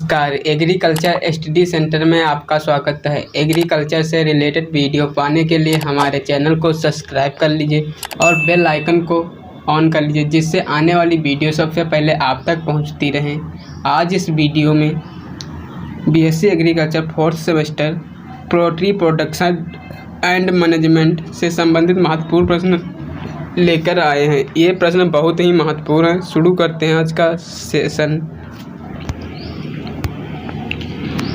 नमस्कार, agriculture study centre में आपका स्वागत है। एग्रीकल्चर से रिलेटेड वीडियो पाने के लिए हमारे चैनल को सब्सक्राइब कर लीजिए और बेल आइकन को ऑन कर लीजिए, जिससे आने वाली वीडियो सबसे पहले आप तक पहुंचती रहें। आज इस वीडियो में BSc agriculture 4th semester poultry production and management से संबंधित महत्वपूर्ण प्रश्न लेकर आए हैं। ये प्रश्न बहुत ही महत्वपूर्ण है। शुरू करते हैं आज का सेशन।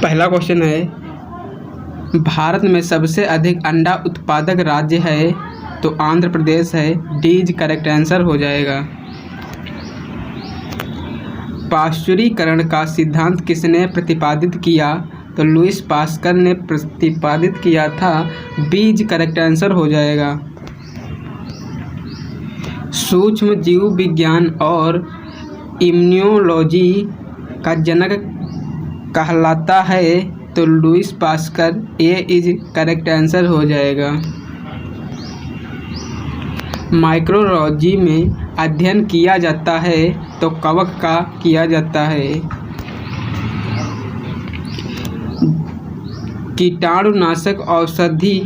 पहला क्वेश्चन है, भारत में सबसे अधिक अंडा उत्पादक राज्य है तो आंध्र प्रदेश है। डी इज करेक्ट आंसर हो जाएगा। पाश्चुरीकरण का सिद्धांत किसने प्रतिपादित किया? तो लुईस पास्कल ने प्रतिपादित किया था। बी इज करेक्ट आंसर हो जाएगा। सूक्ष्म जीव विज्ञान और इम्यूनोलॉजी का जनक कहलाता है तो Louis Pascal. A is correct answer हो जाएगा। माइक्रोलॉजी में अध्ययन किया जाता है तो कवक का किया जाता है। कीटाणुनाशक औषधि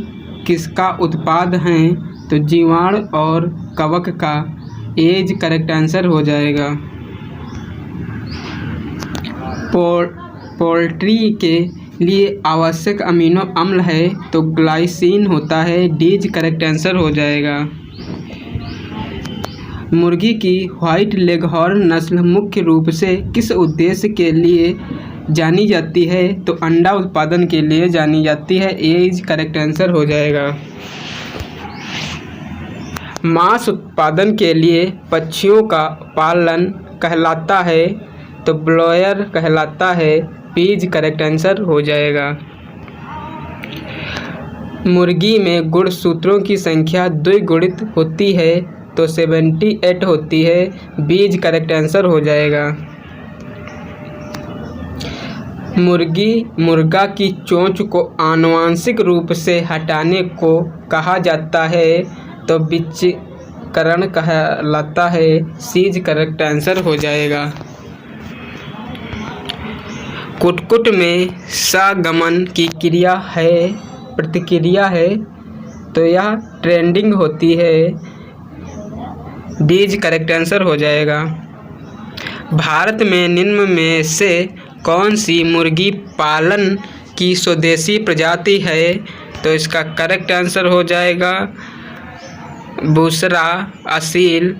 किसका उत्पाद हैं? तो जीवाणु और कवक का। एज करेक्ट आंसर हो जाएगा। पोल्ट्री के लिए आवश्यक अमीनो अम्ल है तो ग्लाइसिन होता है। डीज करेक्ट आंसर हो जाएगा। मुर्गी की व्हाइट लेगहॉर्न नस्ल मुख्य रूप से किस उद्देश्य के लिए जानी जाती है? तो अंडा उत्पादन के लिए जानी जाती है। ए इज करेक्ट आंसर हो जाएगा। मांस उत्पादन के लिए पक्षियों का पालन कहलाता है तो ब्लॉयर कहलाता है। पीज करेक्ट आंसर हो जाएगा। मुर्गी में गुणसूत्रों की संख्या द्विगुणित होती है तो 78 होती है। बीज करेक्ट आंसर हो जाएगा। मुर्गा की चोंच को आनुवांशिक रूप से हटाने को कहा जाता है तो विच्छिकरण कहलाता है। सीज करेक्ट आंसर हो जाएगा। कुटकुट में सागमन की प्रतिक्रिया है तो यह ट्रेंडिंग होती है। डीज करेक्ट आंसर हो जाएगा। भारत में निम्न में से कौन सी मुर्गी पालन की स्वदेशी प्रजाति है? तो इसका करेक्ट आंसर हो जाएगा बुसरा असील।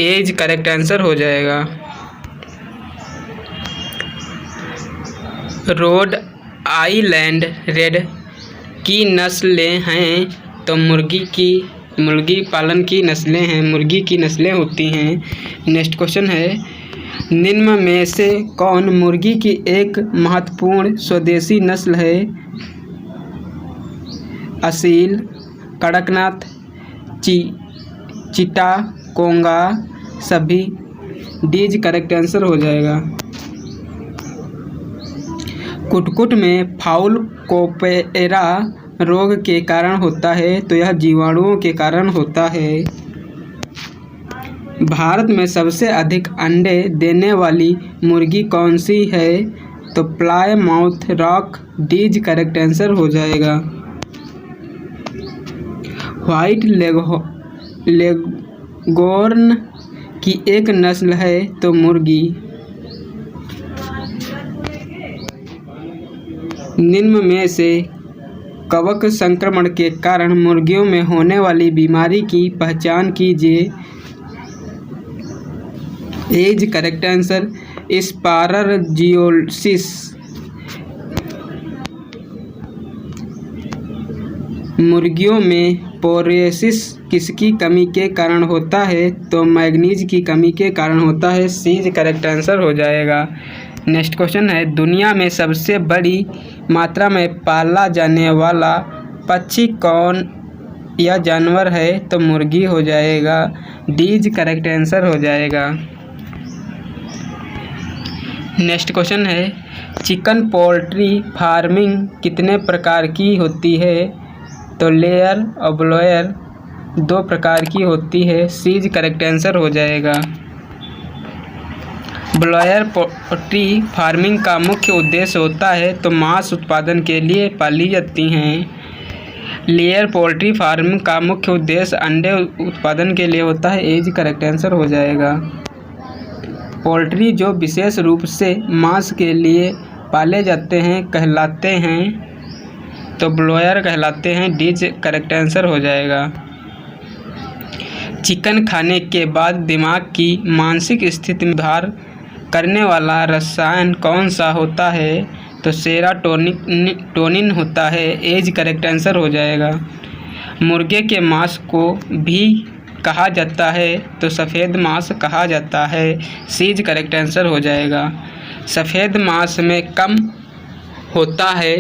एज करेक्ट आंसर हो जाएगा। रोड आइलैंड रेड की नस्लें हैं तो मुर्गी पालन की नस्लें हैं, मुर्गी की नस्लें होती हैं। नेक्स्ट क्वेश्चन है, निम्न में से कौन मुर्गी की एक महत्वपूर्ण स्वदेशी नस्ल है? असील, कड़कनाथ, चीटा, कोंगा, सभी। डीज करेक्ट आंसर हो जाएगा। कुटकुट में फाउल कोपेरा रोग के कारण होता है तो यह जीवाणुओं के कारण होता है। भारत में सबसे अधिक अंडे देने वाली मुर्गी कौन सी है? तो प्लायमाउथ रॉक। डीज करेक्ट आंसर हो जाएगा। व्हाइट लेगोर्न की एक नस्ल है तो मुर्गी। निम्न में से कवक संक्रमण के कारण मुर्गियों में होने वाली बीमारी की पहचान कीजिए। एज करेक्ट आंसर स्पारजियोसिस। मुर्गियों में पोरेसिस किसकी कमी के कारण होता है? तो मैग्नीज की कमी के कारण होता है। सीज करेक्ट आंसर हो जाएगा। नेक्स्ट क्वेश्चन है, दुनिया में सबसे बड़ी मात्रा में पाला जाने वाला पक्षी कौन या जानवर है? तो मुर्गी हो जाएगा। डीज करेक्ट आंसर हो जाएगा। नेक्स्ट क्वेश्चन है, चिकन पोल्ट्री फार्मिंग कितने प्रकार की होती है? तो लेयर और ब्लॉयर 2 प्रकार की होती है। सीज करेक्ट आंसर हो जाएगा। ब्रॉयलर पोल्ट्री फार्मिंग का मुख्य उद्देश्य होता है तो मांस उत्पादन के लिए पाली जाती हैं। लेयर पोल्ट्री फार्मिंग का मुख्य उद्देश्य अंडे उत्पादन के लिए होता है। एज करेक्ट आंसर हो जाएगा। पोल्ट्री जो विशेष रूप से मांस के लिए पाले जाते हैं कहलाते हैं तो ब्रॉयलर कहलाते हैं। डी करेक्ट आंसर हो जाएगा। चिकन खाने के बाद दिमाग की मानसिक स्थिति में सुधार करने वाला रसायन कौन सा होता है तो सेरोटोनिन होता है। एज करेक्ट आंसर हो जाएगा। मुर्गे के मांस को भी कहा जाता है तो सफ़ेद मांस कहा जाता है। सीज करेक्ट आंसर हो जाएगा। सफ़ेद मांस में कम होता है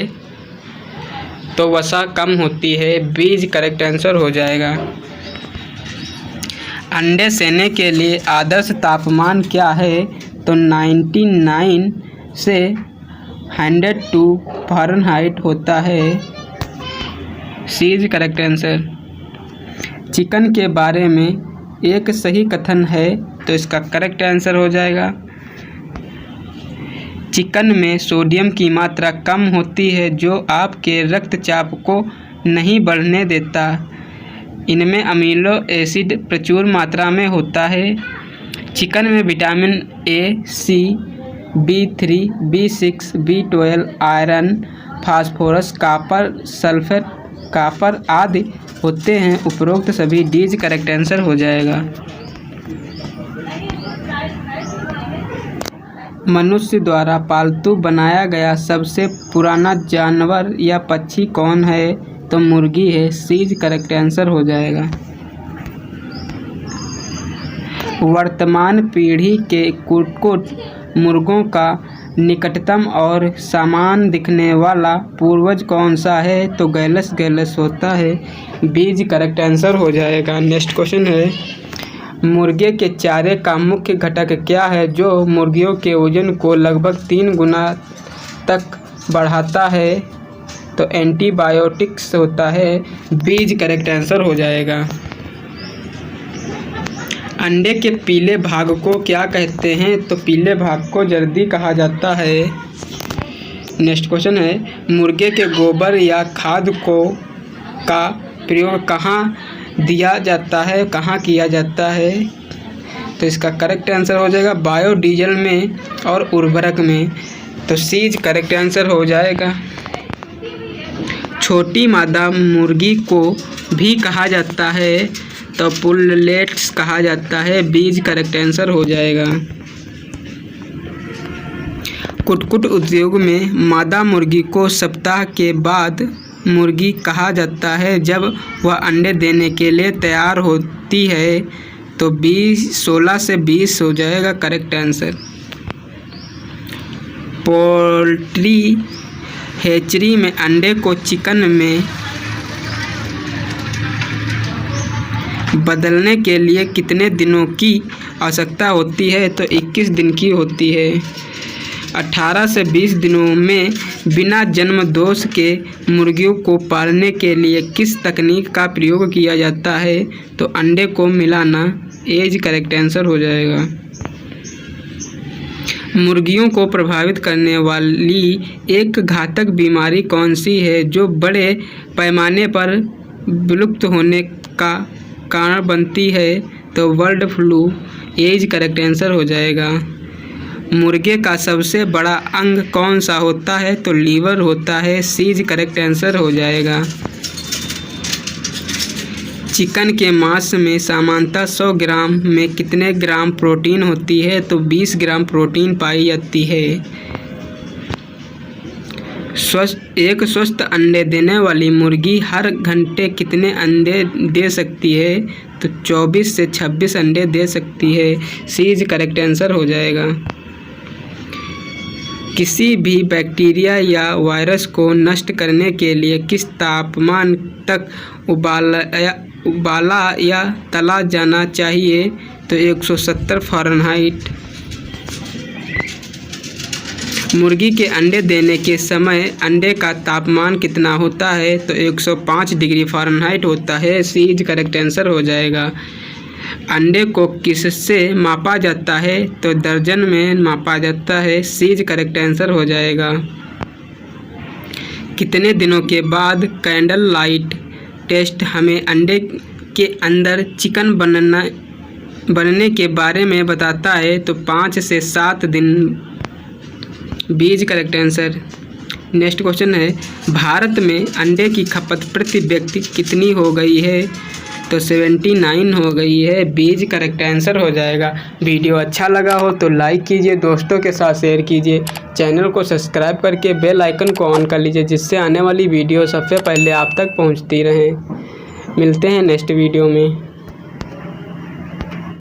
तो वसा कम होती है। बीज करेक्ट आंसर हो जाएगा। अंडे सेने के लिए आदर्श तापमान क्या है तो 99 से 102 फ़ारेनहाइट होता है। Seize correct answer. चिकन के बारे में एक सही कथन है तो इसका करेक्ट आंसर हो जाएगा। चिकन में सोडियम की मात्रा कम होती है जो आपके रक्तचाप को नहीं बढ़ने देता। इनमें अमीनो एसिड प्रचुर मात्रा में होता है। चिकन में vitamin A, C, B3, B6, B12, iron, phosphorus, copper, sulphur, copper आदि होते हैं। उपरोक्त सभी डीज करेक्ट आंसर हो जाएगा। मनुष्य द्वारा पालतू बनाया गया सबसे पुराना जानवर या पक्षी कौन है तो मुर्गी है। सीज करेक्ट आंसर हो जाएगा। वर्तमान पीढ़ी के कुक्कुट मुर्गों का निकटतम और समान दिखने वाला पूर्वज कौन सा है तो गैलस होता है। बीज करेक्ट आंसर हो जाएगा। नेक्स्ट क्वेश्चन है, मुर्गे के चारे का मुख्य घटक क्या है जो मुर्गियों के वजन को लगभग 3 गुना तक बढ़ाता है तो एंटीबायोटिक्स होता है। बीज करेक्ट आंसर हो जाएगा। अंडे के पीले भाग को क्या कहते हैं तो पीले भाग को जर्दी कहा जाता है। नेक्स्ट क्वेश्चन है, मुर्गे के गोबर या खाद का प्रयोग कहाँ दिया जाता है कहाँ किया जाता है तो इसका करेक्ट आंसर हो जाएगा बायोडीजल में और उर्वरक में। तो सीज करेक्ट आंसर हो जाएगा। छोटी मादा मुर्गी को भी कहा जाता है तो पुल्लेट्स कहा जाता है। बीज करेक्ट आंसर हो जाएगा। कुक्कुट उद्योग में मादा मुर्गी को सप्ताह के बाद मुर्गी कहा जाता है जब वह अंडे देने के लिए तैयार होती है तो 16 से 20 हो जाएगा करेक्ट आंसर। पोल्ट्री हैचरी में अंडे को चिकन में बदलने के लिए कितने दिनों की आवश्यकता होती है तो 21 दिन की होती है। 18 से 20 दिनों में बिना जन्म दोष के मुर्गियों को पालने के लिए किस तकनीक का प्रयोग किया जाता है तो अंडे को मिलाना। एज करेक्ट आंसर हो जाएगा। मुर्गियों को प्रभावित करने वाली एक घातक बीमारी कौन सी है जो बड़े पैमाने पर विलुप्त होने का कारण बनती है तो bird flu. A's correct answer हो जाएगा। मुर्गे का सबसे बड़ा अंग कौन सा होता है तो लीवर होता है। सीज करेक्ट आंसर हो जाएगा। चिकन के मांस में सामान्यतः 100 ग्राम में कितने ग्राम प्रोटीन होती है तो 20 ग्राम प्रोटीन पाई जाती है। एक स्वस्थ अंडे देने वाली मुर्गी हर घंटे कितने अंडे दे सकती है तो 24 से 26 अंडे दे सकती है। सीज करेक्ट आंसर हो जाएगा। किसी भी बैक्टीरिया या वायरस को नष्ट करने के लिए किस तापमान तक उबाला या तला जाना चाहिए तो 170 फ़ारेनहाइट। मुर्गी के अंडे देने के समय अंडे का तापमान कितना होता है तो 105 डिग्री फ़ारेनहाइट होता है। सीज करेक्ट आंसर हो जाएगा। अंडे को किससे मापा जाता है? तो दर्जन में मापा जाता है। सी करेक्ट आंसर हो जाएगा। कितने दिनों के बाद कैंडल लाइट टेस्ट हमें अंडे के अंदर चिकन बनने के बारे में बताता है? तो 5 से 7 दिन। बीज करेक्ट आंसर। नेक्स्ट क्वेश्चन है, भारत में अंडे की खपत प्रति व्यक्ति कितनी हो गई है? तो 79 हो गई है। बीज करेक्ट आंसर हो जाएगा। वीडियो अच्छा लगा हो तो लाइक कीजिए, दोस्तों के साथ शेयर कीजिए, चैनल को सब्सक्राइब करके बेल आइकन को ऑन कर लीजिए, जिससे आने वाली वीडियो सबसे पहले आप तक पहुंचती रहें। मिलते हैं नेक्स्ट वीडियो में।